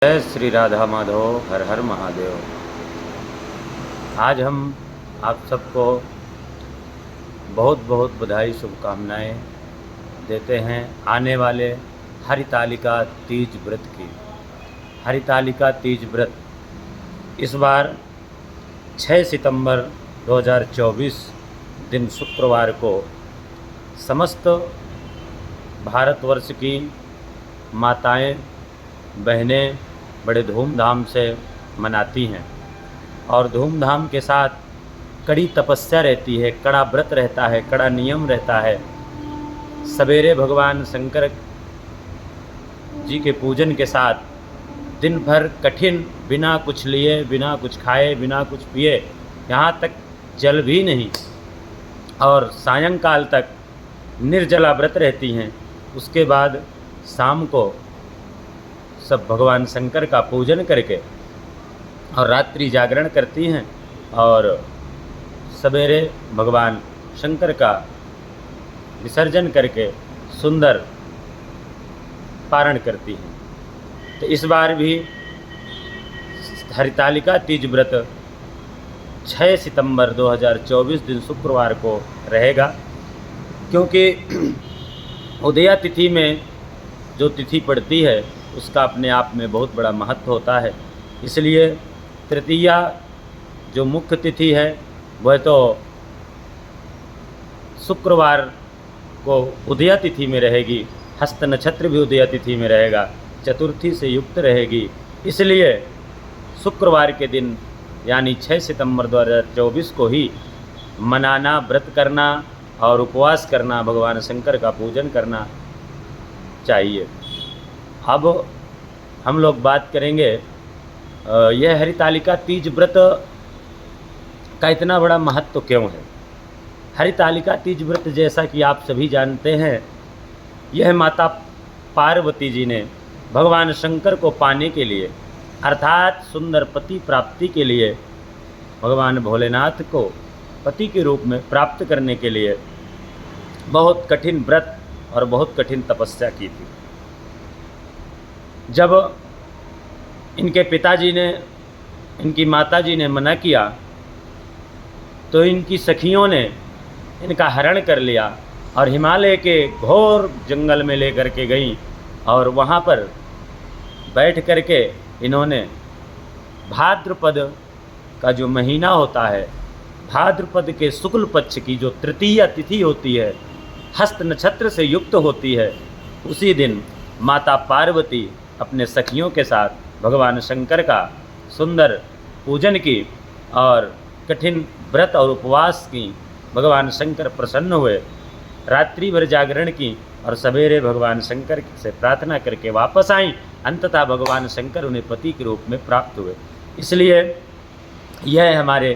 जय श्री राधा माधव, हर हर महादेव। आज हम आप सबको बहुत बहुत बधाई शुभकामनाएं देते हैं आने वाले हरितालिका तीज व्रत की। हरितालिका तीज व्रत इस बार 6 सितंबर 2024 दिन शुक्रवार को समस्त भारतवर्ष की माताएं बहनें बड़े धूमधाम से मनाती हैं और धूमधाम के साथ कड़ी तपस्या रहती है, कड़ा व्रत रहता है, कड़ा नियम रहता है। सवेरे भगवान शंकर जी के पूजन के साथ दिन भर कठिन, बिना कुछ लिए, बिना कुछ खाए, बिना कुछ पिए, यहाँ तक जल भी नहीं, और सायंकाल तक निर्जला व्रत रहती हैं। उसके बाद शाम को सब भगवान शंकर का पूजन करके और रात्रि जागरण करती हैं और सवेरे भगवान शंकर का विसर्जन करके सुंदर पारण करती हैं। तो इस बार भी हरितालिका तीज व्रत 6 सितंबर 2024 दिन शुक्रवार को रहेगा, क्योंकि उदया तिथि में जो तिथि पड़ती है उसका अपने आप में बहुत बड़ा महत्व होता है। इसलिए तृतीया जो मुख्य तिथि है वह तो शुक्रवार को उदया तिथि में रहेगी, हस्त नक्षत्र भी उदया तिथि में रहेगा, चतुर्थी से युक्त रहेगी। इसलिए शुक्रवार के दिन यानी 6 सितंबर 2024 को ही मनाना, व्रत करना और उपवास करना, भगवान शंकर का पूजन करना चाहिए। अब हम लोग बात करेंगे यह हरितालिका तीज व्रत का इतना बड़ा महत्व क्यों है। हरितालिका तीज व्रत जैसा कि आप सभी जानते हैं, यह माता पार्वती जी ने भगवान शंकर को पाने के लिए, अर्थात सुंदर पति प्राप्ति के लिए, भगवान भोलेनाथ को पति के रूप में प्राप्त करने के लिए बहुत कठिन व्रत और बहुत कठिन तपस्या की थी। जब इनके पिताजी ने, इनकी माताजी ने मना किया तो इनकी सखियों ने इनका हरण कर लिया और हिमालय के घोर जंगल में लेकर के गईं और वहाँ पर बैठ कर के इन्होंने भाद्रपद का जो महीना होता है, भाद्रपद के शुक्ल पक्ष की जो तृतीया तिथि होती है, हस्त नक्षत्र से युक्त होती है, उसी दिन माता पार्वती अपने सखियों के साथ भगवान शंकर का सुंदर पूजन की और कठिन व्रत और उपवास की। भगवान शंकर प्रसन्न हुए, रात्रि भर जागरण की और सवेरे भगवान शंकर से प्रार्थना करके वापस आईं। अंततः भगवान शंकर उन्हें पति के रूप में प्राप्त हुए। इसलिए यह हमारे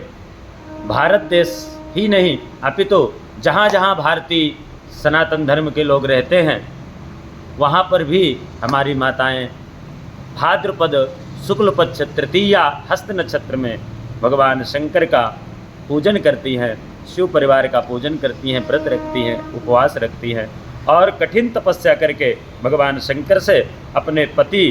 भारत देश ही नहीं अपितु जहाँ जहाँ भारतीय सनातन धर्म के लोग रहते हैं वहाँ पर भी हमारी माताएं भाद्रपद शुक्ल पक्ष तृतीया हस्त नक्षत्र में भगवान शंकर का पूजन करती हैं, शिव परिवार का पूजन करती हैं, व्रत रखती हैं, उपवास रखती हैं और कठिन तपस्या करके भगवान शंकर से अपने पति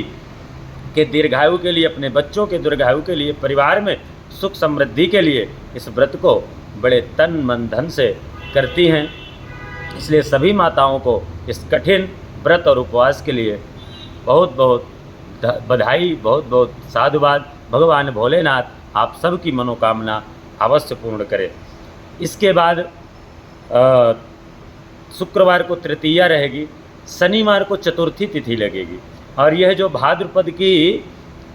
के दीर्घायु के लिए, अपने बच्चों के दीर्घायु के लिए, परिवार में सुख समृद्धि के लिए इस व्रत को बड़े तन मन धन से करती हैं। इसलिए सभी माताओं को इस कठिन व्रत और उपवास के लिए बहुत बहुत बधाई, बहुत बहुत साधुवाद। भगवान भोलेनाथ आप सब की मनोकामना अवश्य पूर्ण करें। इसके बाद शुक्रवार को तृतीया रहेगी, शनिवार को चतुर्थी तिथि लगेगी और यह जो भाद्रपद की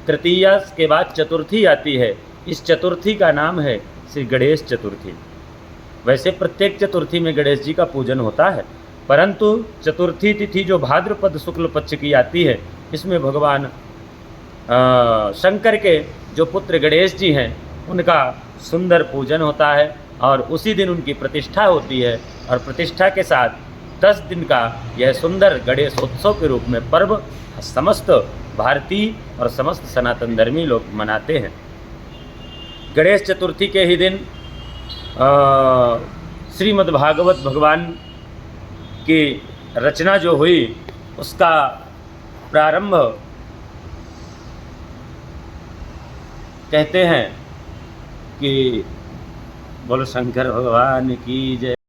तृतीया के बाद चतुर्थी आती है, इस चतुर्थी का नाम है श्री गणेश चतुर्थी। वैसे प्रत्येक चतुर्थी में गणेश जी का पूजन होता है, परंतु चतुर्थी तिथि जो भाद्रपद शुक्ल पक्ष की आती है, इसमें भगवान शंकर के जो पुत्र गणेश जी हैं उनका सुंदर पूजन होता है और उसी दिन उनकी प्रतिष्ठा होती है और प्रतिष्ठा के साथ 10 दिन का यह सुंदर गणेश उत्सव के रूप में पर्व समस्त भारतीय और समस्त सनातन धर्मी लोग मनाते हैं। गणेश चतुर्थी के ही दिन श्रीमद् भागवत भगवान की रचना जो हुई उसका प्रारंभ कहते हैं कि बोलो शंकर भगवान की जय।